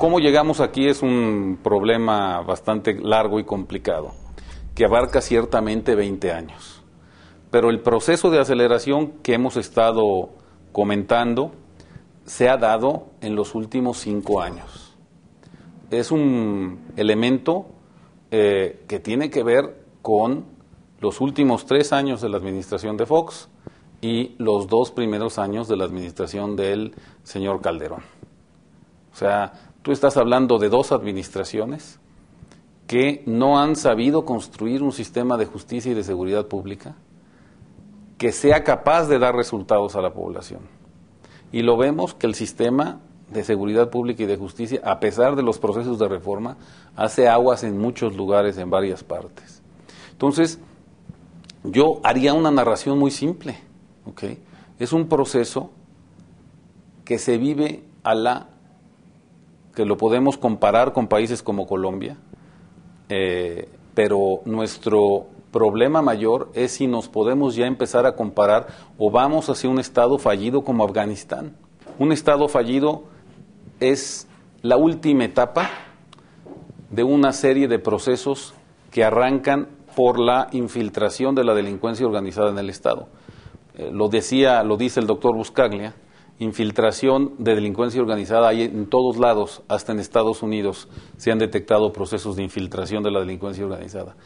cómo llegamos aquí es un problema bastante largo y complicado, que abarca ciertamente 20 años. Pero el proceso de aceleración que hemos estado comentando se ha dado en los últimos 5 años. Es un elemento que tiene que ver con los últimos 3 años de la administración de Fox y los 2 primeros años de la administración del señor Calderón. O sea, tú estás hablando de 2 administraciones que no han sabido construir un sistema de justicia y de seguridad pública que sea capaz de dar resultados a la población. Y lo vemos que el sistema de seguridad pública y de justicia, a pesar de los procesos de reforma, hace aguas en muchos lugares, en varias partes. Entonces, yo haría una narración muy simple, ¿ok? Es un proceso que se vive que lo podemos comparar con países como Colombia, pero nuestro problema mayor es si nos podemos ya empezar a comparar o vamos hacia un estado fallido como Afganistán. Un estado fallido es la última etapa de una serie de procesos que arrancan por la infiltración de la delincuencia organizada en el Estado. Lo dice el doctor Buscaglia, infiltración de delincuencia organizada hay en todos lados, hasta en Estados Unidos se han detectado procesos de infiltración de la delincuencia organizada.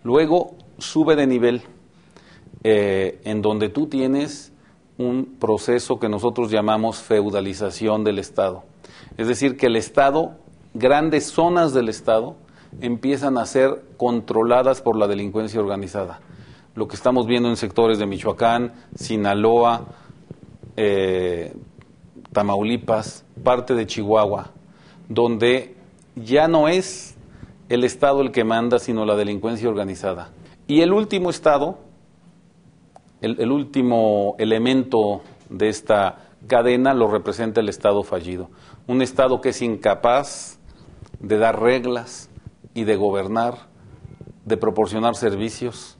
Luego sube de nivel, en donde tú tienes un proceso que nosotros llamamos feudalización del Estado. Es decir, que el Estado, grandes zonas del Estado, empiezan a ser controladas por la delincuencia organizada. Lo que estamos viendo en sectores de Michoacán, Sinaloa, Tamaulipas, parte de Chihuahua, donde ya no es el Estado el que manda, sino la delincuencia organizada. Y el último Estado, el último elemento de esta cadena lo representa el Estado fallido. Un Estado que es incapaz de dar reglas y de gobernar, de proporcionar servicios,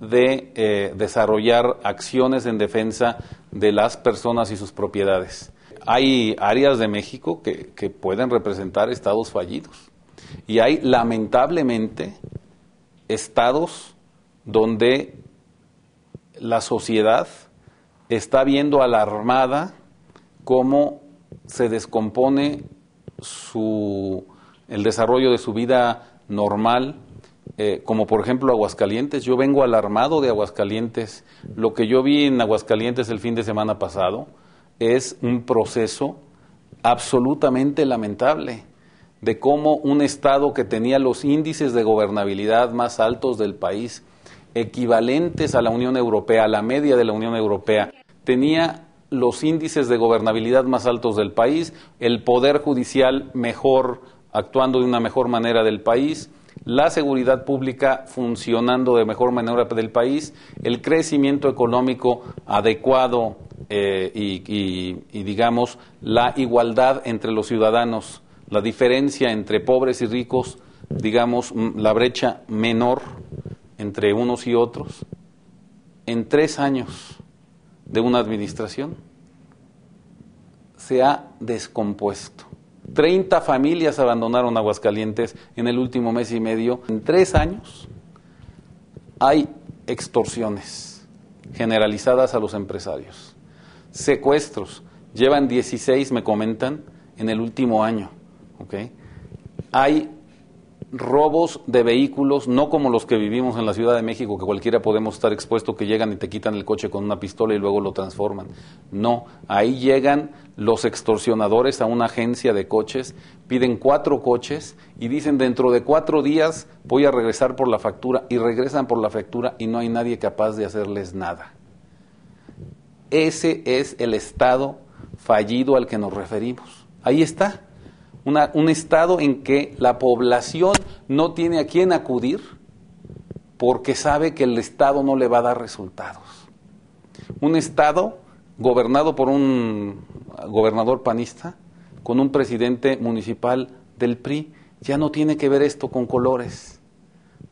de desarrollar acciones en defensa de las personas y sus propiedades. Hay áreas de México que pueden representar estados fallidos y hay lamentablemente estados donde la sociedad está viendo alarmada cómo se descompone el desarrollo de su vida normal, como por ejemplo Aguascalientes. Yo vengo alarmado de Aguascalientes. Lo que yo vi en Aguascalientes el fin de semana pasado es un proceso absolutamente lamentable de cómo un estado que tenía los índices de gobernabilidad más altos del país, equivalentes a la Unión Europea, a la media de la Unión Europea, tenía los índices de gobernabilidad más altos del país, el poder judicial mejor, actuando de una mejor manera del país, la seguridad pública funcionando de mejor manera del país, el crecimiento económico adecuado y digamos la igualdad entre los ciudadanos, la diferencia entre pobres y ricos, digamos la brecha menor entre unos y otros. En 3 años de una administración se ha descompuesto. 30 familias abandonaron Aguascalientes en el último mes y medio. En 3 años hay extorsiones generalizadas a los empresarios, secuestros, llevan 16, me comentan, en el último año, ¿okay? Hay robos de vehículos, no como los que vivimos en la Ciudad de México, que cualquiera podemos estar expuesto, que llegan y te quitan el coche con una pistola y luego lo transforman. No, ahí llegan los extorsionadores a una agencia de coches, piden 4 coches y dicen dentro de 4 días voy a regresar por la factura, y regresan por la factura y no hay nadie capaz de hacerles nada. Ese es el estado fallido al que nos referimos. Ahí está. Un estado en que la población no tiene a quién acudir porque sabe que el Estado no le va a dar resultados. Un estado gobernado por un gobernador panista con un presidente municipal del PRI, ya no tiene que ver esto con colores.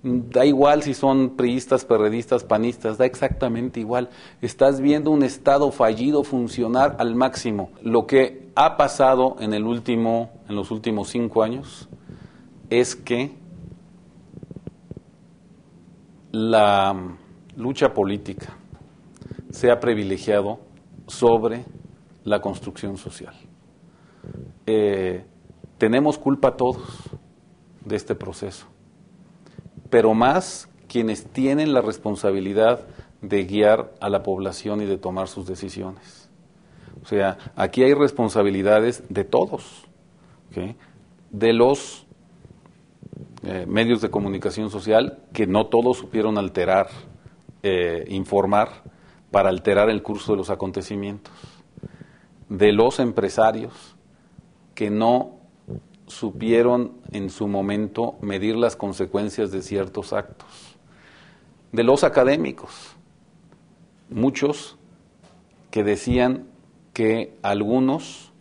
Da igual si son priistas, perredistas, panistas, da exactamente igual. Estás viendo un Estado fallido funcionar al máximo. Lo que ha pasado en los últimos 5 años es que la lucha política se ha privilegiado sobre la construcción social. Tenemos culpa todos de este proceso, pero más quienes tienen la responsabilidad de guiar a la población y de tomar sus decisiones. O sea, aquí hay responsabilidades de todos, ¿okay? De los medios de comunicación social, que no todos supieron informar para alterar el curso de los acontecimientos, de los empresarios que no supieron en su momento medir las consecuencias de ciertos actos, de los académicos, muchos que decían que algunos,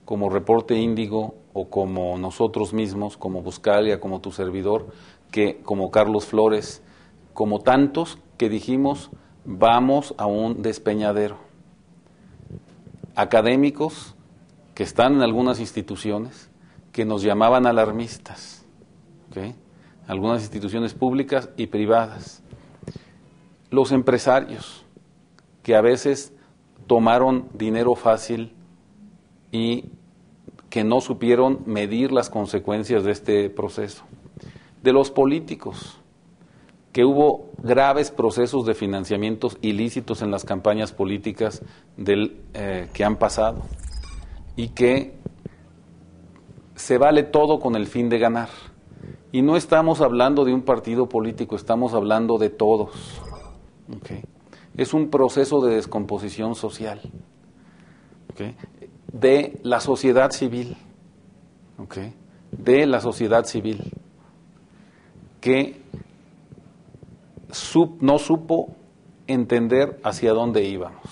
como Reporte Índigo o como nosotros mismos, como Buscalia, como tu servidor, como Carlos Flores, como tantos que dijimos vamos a un despeñadero. Académicos que están en algunas instituciones que nos llamaban alarmistas, ¿okay? Algunas instituciones públicas y privadas. Los empresarios que a veces tomaron dinero fácil y que no supieron medir las consecuencias de este proceso. De los políticos, que hubo graves procesos de financiamientos ilícitos en las campañas políticas que han pasado y que se vale todo con el fin de ganar. Y no estamos hablando de un partido político, estamos hablando de todos. ¿Okay? Es un proceso de descomposición social, ¿okay? De la sociedad civil, ¿okay? De la sociedad civil, que no supo entender hacia dónde íbamos.